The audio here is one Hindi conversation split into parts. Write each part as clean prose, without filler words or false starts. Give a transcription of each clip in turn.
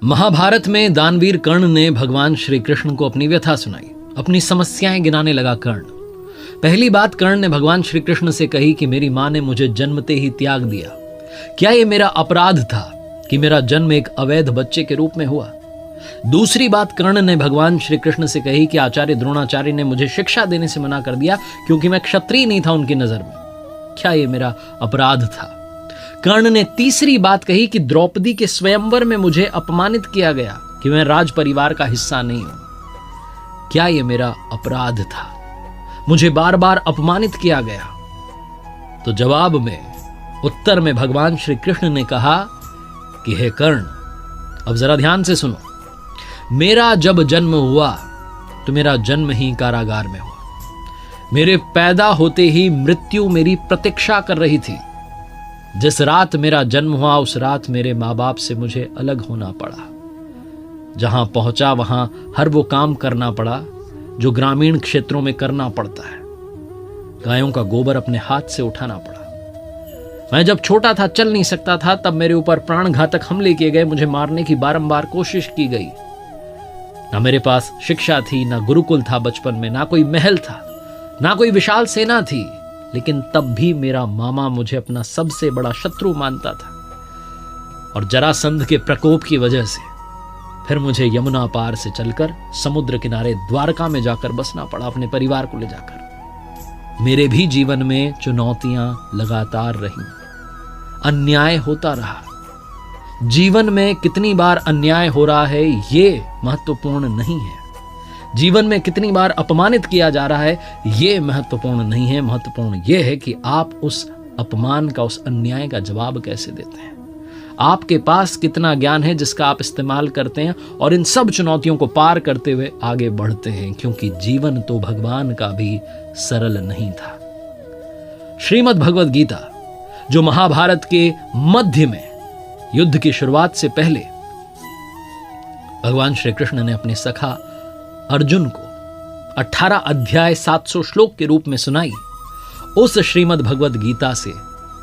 महाभारत में दानवीर कर्ण ने भगवान श्री कृष्ण को अपनी व्यथा सुनाई, अपनी समस्याएं गिनाने लगा कर्ण। पहली बात कर्ण ने भगवान श्री कृष्ण से कही कि मेरी मां ने मुझे जन्मते ही त्याग दिया। क्या यह मेरा अपराध था कि मेरा जन्म एक अवैध बच्चे के रूप में हुआ? दूसरी बात कर्ण ने भगवान श्री कृष्ण से कही कि आचार्य द्रोणाचार्य ने मुझे शिक्षा देने से मना कर दिया क्योंकि मैं क्षत्रिय नहीं था उनकी नजर में। क्या यह मेरा अपराध था? कर्ण ने तीसरी बात कही कि द्रौपदी के स्वयंवर में मुझे अपमानित किया गया कि मैं राज परिवार का हिस्सा नहीं हूं। क्या यह मेरा अपराध था? मुझे बार बार अपमानित किया गया। तो जवाब में, उत्तर में भगवान श्री कृष्ण ने कहा कि हे कर्ण, अब जरा ध्यान से सुनो। मेरा जब जन्म हुआ तो मेरा जन्म ही कारागार में हुआ। मेरे पैदा होते ही मृत्यु मेरी प्रतीक्षा कर रही थी। जिस रात मेरा जन्म हुआ उस रात मेरे माँ बाप से मुझे अलग होना पड़ा। जहां पहुंचा वहां हर वो काम करना पड़ा जो ग्रामीण क्षेत्रों में करना पड़ता है। गायों का गोबर अपने हाथ से उठाना पड़ा। मैं जब छोटा था, चल नहीं सकता था, तब मेरे ऊपर प्राणघातक हमले किए गए। मुझे मारने की बारंबार कोशिश की गई। ना मेरे पास शिक्षा थी, ना गुरुकुल था बचपन में, ना कोई महल था, ना कोई विशाल सेना थी, लेकिन तब भी मेरा मामा मुझे अपना सबसे बड़ा शत्रु मानता था। और जरासंध के प्रकोप की वजह से फिर मुझे यमुना पार से चलकर समुद्र किनारे द्वारका में जाकर बसना पड़ा, अपने परिवार को ले जाकर। मेरे भी जीवन में चुनौतियां लगातार रहीं, अन्याय होता रहा। जीवन में कितनी बार अन्याय हो रहा है ये महत्वपूर्ण नहीं है। जीवन में कितनी बार अपमानित किया जा रहा है ये महत्वपूर्ण नहीं है। महत्वपूर्ण यह है कि आप उस अपमान का, उस अन्याय का जवाब कैसे देते हैं। आपके पास कितना ज्ञान है जिसका आप इस्तेमाल करते हैं और इन सब चुनौतियों को पार करते हुए आगे बढ़ते हैं, क्योंकि जीवन तो भगवान का भी सरल नहीं था। श्रीमद् भगवद गीता, जो महाभारत के मध्य में युद्ध की शुरुआत से पहले भगवान श्री कृष्ण ने अपने सखा अर्जुन को 18 अध्याय 700 श्लोक के रूप में सुनाई, उस श्रीमद् भगवद गीता से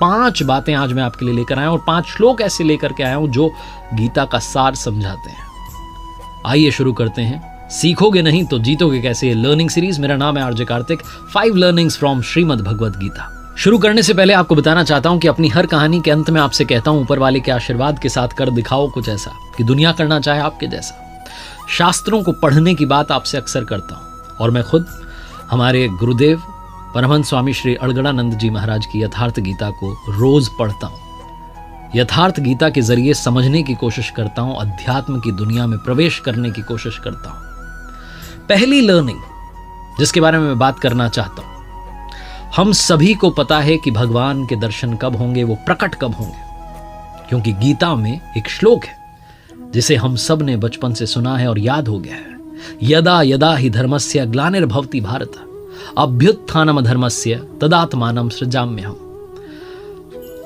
5 बातें आज मैं आपके लिए लेकर आया हूं और 5 श्लोक ऐसे लेकर के आया हूं जो गीता का सार समझाते हैं। आइए शुरू करते हैं। सीखोगे नहीं तो जीतोगे कैसे, लर्निंग सीरीज। मेरा नाम है RJ Kartik. 5 learnings from Shrimad Bhagavad Gita. शुरू करने से पहले आपको बताना चाहता हूं कि अपनी हर कहानी के अंत में आपसे कहता हूं, ऊपर वाले के आशीर्वाद के साथ कर दिखाओ कुछ ऐसा कि दुनिया करना चाहे आपके जैसा। शास्त्रों को पढ़ने की बात आपसे अक्सर करता हूं और मैं खुद हमारे गुरुदेव परमहंस स्वामी श्री अड़गड़ानंद जी महाराज की यथार्थ गीता को रोज पढ़ता हूं। यथार्थ गीता के जरिए समझने की कोशिश करता हूं, अध्यात्म की दुनिया में प्रवेश करने की कोशिश करता हूं। पहली लर्निंग जिसके बारे में मैं बात करना चाहता हूं, हम सभी को पता है कि भगवान के दर्शन कब होंगे, वो प्रकट कब होंगे, क्योंकि गीता में एक श्लोक है जिसे हम सब ने बचपन से सुना है और याद हो गया है। यदा यदा हि धर्मस्य ग्लानिर्भवति भारत अभ्युत्थानम धर्मस्य तदात्मानं सृजाम्यहम्।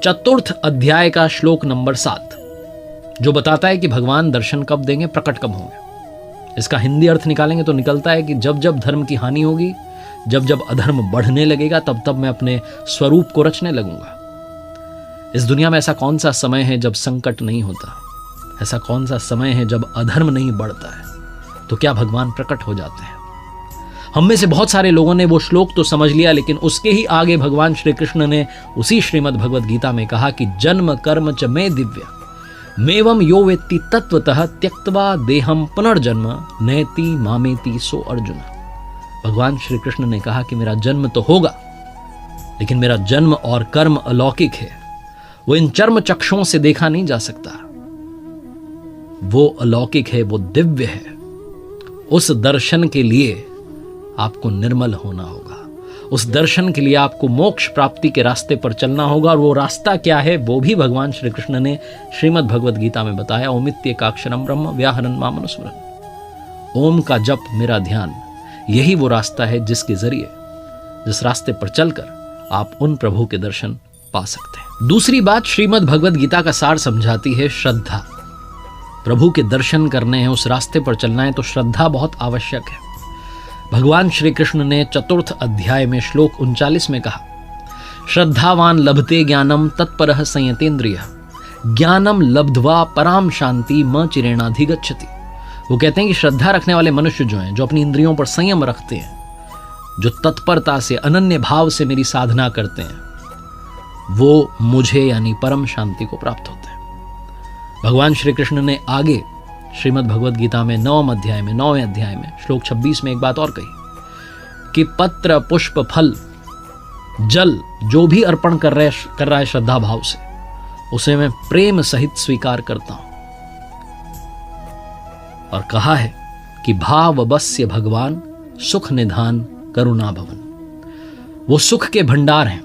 चतुर्थ अध्याय का श्लोक नंबर 7 जो बताता है कि भगवान दर्शन कब देंगे, प्रकट कब होंगे। इसका हिंदी अर्थ निकालेंगे तो निकलता है कि जब जब धर्म की हानि होगी, जब जब अधर्म बढ़ने लगेगा, तब तब मैं अपने स्वरूप को रचने लगूंगा। इस दुनिया में ऐसा कौन सा समय है जब संकट नहीं होता? ऐसा कौन सा समय है जब अधर्म नहीं बढ़ता है? तो क्या भगवान प्रकट हो जाते हैं? हम में से बहुत सारे लोगों ने वो श्लोक तो समझ लिया, लेकिन उसके ही आगे भगवान श्री कृष्ण ने उसी श्रीमद् भगवद गीता में कहा कि जन्म कर्म च मे दिव्य मेवं यो वेत्ति तत्वतः त्यक्त्वा देहम पुनर्जन्म नयति मामेति सो अर्जुन। भगवान श्री कृष्ण ने कहा कि मेरा जन्म तो होगा, लेकिन मेरा जन्म और कर्म अलौकिक है। वो इन चर्म चक्षुओं से देखा नहीं जा सकता। वो अलौकिक है, वो दिव्य है। उस दर्शन के लिए आपको निर्मल होना होगा। उस दर्शन के लिए आपको मोक्ष प्राप्ति के रास्ते पर चलना होगा। और वो रास्ता क्या है वो भी भगवान श्री कृष्ण ने श्रीमद् भगवद गीता में बताया। ओमित्येकाक्षरं ब्रह्म व्याहरन् मामनुस्मरन्। ओम का जप, मेरा ध्यान, यही वो रास्ता है जिसके जरिए, जिस रास्ते पर चलकर आप उन प्रभु के दर्शन पा सकते हैं। दूसरी बात श्रीमद् भगवद गीता का सार समझाती है श्रद्धा। प्रभु के दर्शन करने हैं, उस रास्ते पर चलना है तो श्रद्धा बहुत आवश्यक है। भगवान श्री कृष्ण ने चतुर्थ अध्याय में श्लोक 39 में कहा, श्रद्धावान लभते ज्ञानम तत्परः संयतेन्द्रियः ज्ञानम लब्ध्वा पराम शांति म चिरेणाधिगच्छति। वो कहते हैं कि श्रद्धा रखने वाले मनुष्य जो हैं, जो अपनी इंद्रियों पर संयम रखते हैं, जो तत्परता से अनन्य भाव से मेरी साधना करते हैं, वो मुझे यानी परम शांति को प्राप्त होते हैं। भगवान श्री कृष्ण ने आगे श्रीमद् भगवद गीता में 9वें अध्याय में श्लोक 26 में एक बात और कही कि पत्र पुष्प फल जल जो भी अर्पण कर रहा है श्रद्धा भाव से, उसे मैं प्रेम सहित स्वीकार करता हूं। और कहा है कि भाव बस्य भगवान सुख निधान करुणा भवन। वो सुख के भंडार हैं,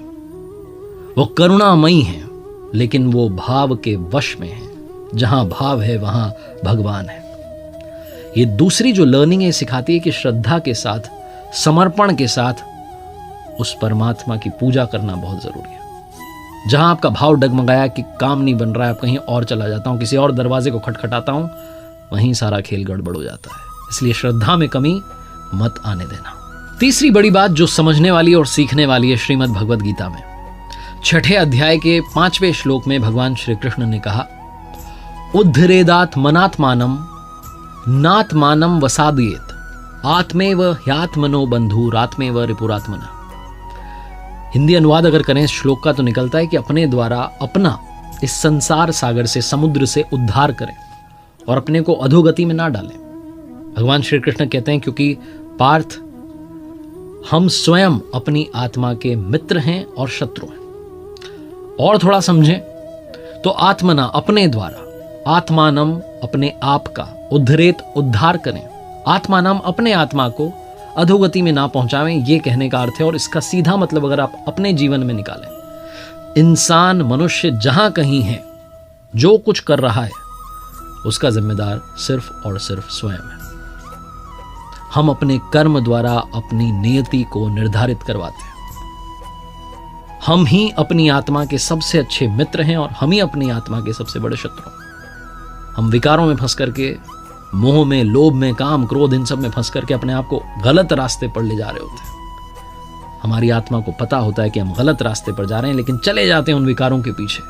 वो करुणामयी हैं, लेकिन वो भाव के वश में हैं। जहां भाव है वहां भगवान है। ये दूसरी जो लर्निंग है सिखाती है कि श्रद्धा के साथ, समर्पण के साथ उस परमात्मा की पूजा करना बहुत जरूरी है। जहां आपका भाव डगमगाया कि काम नहीं बन रहा है, आप कहीं और चला जाता हूं, किसी और दरवाजे को खटखटाता हूं, वहीं सारा खेल गड़बड़ हो जाता है। इसलिए श्रद्धा में कमी मत आने देना। तीसरी बड़ी बात जो समझने वाली और सीखने वाली है श्रीमद् भगवद गीता में 6ठे अध्याय के 5वें श्लोक में भगवान श्री कृष्ण ने कहा, उद्धरेदात मनात्मानम नात्मानम वसादयेत आत्मेव ह्यात्मनो बंधुरात्मेव रिपुरात्मना। हिंदी अनुवाद अगर करें इस श्लोक का तो निकलता है कि अपने द्वारा अपना इस संसार सागर से, समुद्र से उद्धार करें और अपने को अधोगति में ना डालें। भगवान श्री कृष्ण कहते हैं क्योंकि पार्थ, हम स्वयं अपनी आत्मा के मित्र हैं और शत्रु हैं। और थोड़ा समझें तो आत्मना अपने द्वारा, आत्मानम अपने आप का, उद्धरेत उद्धार करें, आत्मानम अपने आत्मा को अधोगति में ना पहुंचावें, ये कहने का अर्थ है। और इसका सीधा मतलब अगर आप अपने जीवन में निकालें, इंसान मनुष्य जहां कहीं है, जो कुछ कर रहा है, उसका जिम्मेदार सिर्फ और सिर्फ स्वयं है। हम अपने कर्म द्वारा अपनी नियति को निर्धारित करवाते हैं। हम ही अपनी आत्मा के सबसे अच्छे मित्र हैं और हम ही अपनी आत्मा के सबसे बड़े शत्रु हैं। हम विकारों में फंस करके, मोह में, लोभ में, काम, क्रोध, इन सब में फंस करके अपने आप को गलत रास्ते पर ले जा रहे होते हैं। हमारी आत्मा को पता होता है कि हम गलत रास्ते पर जा रहे हैं, लेकिन चले जाते हैं उन विकारों के पीछे।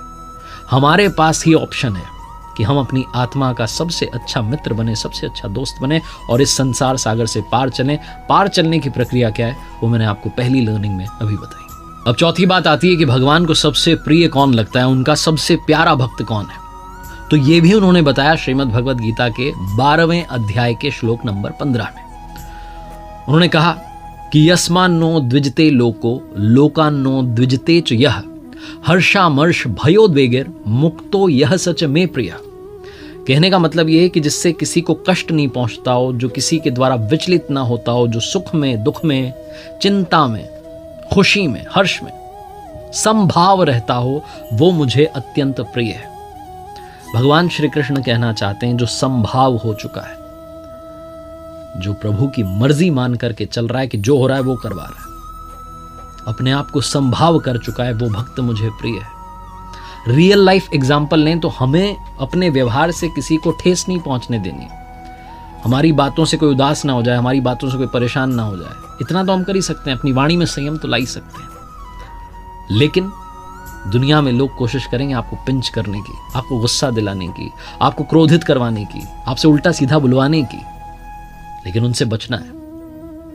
हमारे पास ही ऑप्शन है कि हम अपनी आत्मा का सबसे अच्छा मित्र बने, सबसे अच्छा दोस्त बने और इस संसार सागर से पार चलें। पार चलने की प्रक्रिया क्या है, वो मैंने आपको पहली लर्निंग में अभी बताई। अब चौथी बात आती है कि भगवान को सबसे प्रिय कौन लगता है, उनका सबसे प्यारा भक्त कौन है। तो ये भी उन्होंने बताया श्रीमद् भगवद गीता के 12वें अध्याय के श्लोक नंबर 15 में। उन्होंने कहा कि यस्मान्नो द्विजते लोको लोकान्नो द्विजते च यह हर्षामर्ष भयोद्वेगेर मुक्तो यह सच में प्रिय। कहने का मतलब यह है कि जिससे किसी को कष्ट नहीं पहुंचता हो, जो किसी के द्वारा विचलित ना होता हो, जो सुख में, दुख में, चिंता में, खुशी में, हर्ष में समभाव रहता हो, वो मुझे अत्यंत प्रिय है। भगवान श्री कृष्ण कहना चाहते हैं जो समभाव हो चुका है, जो प्रभु की मर्जी मान करके चल रहा है कि जो हो रहा है वो करवा रहा है, अपने आप को समभाव कर चुका है, वो भक्त मुझे प्रिय है। रियल लाइफ एग्जाम्पल लें तो हमें अपने व्यवहार से किसी को ठेस नहीं पहुंचने देनी। हमारी बातों से कोई उदास ना हो जाए, हमारी बातों से कोई परेशान ना हो जाए, इतना तो हम कर ही सकते हैं। अपनी वाणी में संयम तो ला ही सकते हैं। लेकिन दुनिया में लोग कोशिश करेंगे आपको पिंच करने की, आपको गुस्सा दिलाने की, आपको क्रोधित करवाने की, आपसे उल्टा सीधा बुलवाने की। लेकिन उनसे बचना है।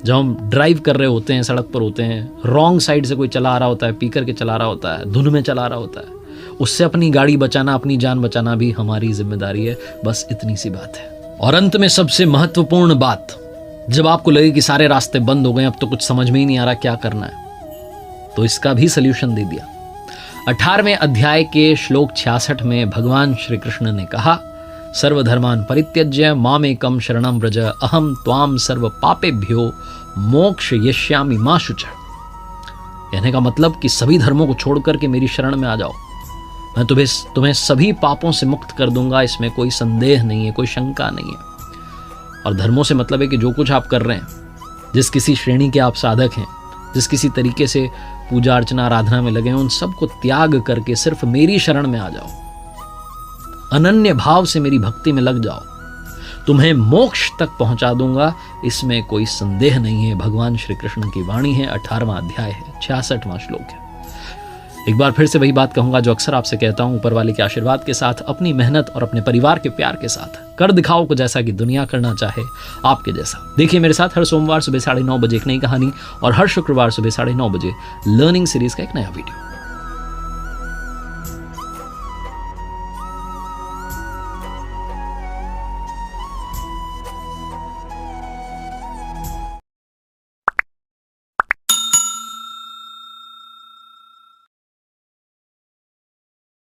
जब हम ड्राइव कर रहे होते हैं, सड़क पर होते हैं, रॉन्ग साइड से कोई चला आ रहा होता है, पी करके चला रहा होता है, धुन में चला रहा होता है, उससे अपनी गाड़ी बचाना, अपनी जान बचाना भी हमारी जिम्मेदारी है। बस इतनी सी बात है। और अंत में सबसे महत्वपूर्ण बात, जब आपको लगे कि सारे रास्ते बंद हो गए, अब तो कुछ समझ में ही नहीं आ रहा क्या करना है, तो इसका भी सल्यूशन दे दिया। 18वें अध्याय के श्लोक 66 में भगवान श्री कृष्ण ने कहा, सर्वधर्मान परित्यज्य मामेकम शरणं व्रज अहम त्वाम सर्व पापेभ्यो मोक्ष यष्यामि मा शुचः। कहने का मतलब कि सभी धर्मों को छोड़ करके मेरी शरण में आ जाओ, मैं तुम्हें सभी पापों से मुक्त कर दूंगा। इसमें कोई संदेह नहीं है, कोई शंका नहीं है। और धर्मों से मतलब है कि जो कुछ आप कर रहे हैं, जिस किसी श्रेणी के आप साधक हैं, जिस किसी तरीके से पूजा अर्चना आराधना में लगे हैं, उन सबको त्याग करके सिर्फ मेरी शरण में आ जाओ, अनन्य भाव से मेरी भक्ति में लग जाओ, तुम्हें मोक्ष तक पहुंचा दूंगा। इसमें कोई संदेह नहीं है। भगवान श्री कृष्ण की वाणी है, 18वां अध्याय है, 66वां श्लोक है। एक बार फिर से वही बात कहूंगा जो अक्सर आपसे कहता हूं, ऊपर वाले के आशीर्वाद के साथ, अपनी मेहनत और अपने परिवार के प्यार के साथ कर दिखाओ को जैसा कि दुनिया करना चाहे आपके जैसा। देखिए मेरे साथ हर सोमवार सुबह 9:30 बजे एक नई कहानी और हर शुक्रवार सुबह 9:30 बजे लर्निंग सीरीज का एक नया वीडियो।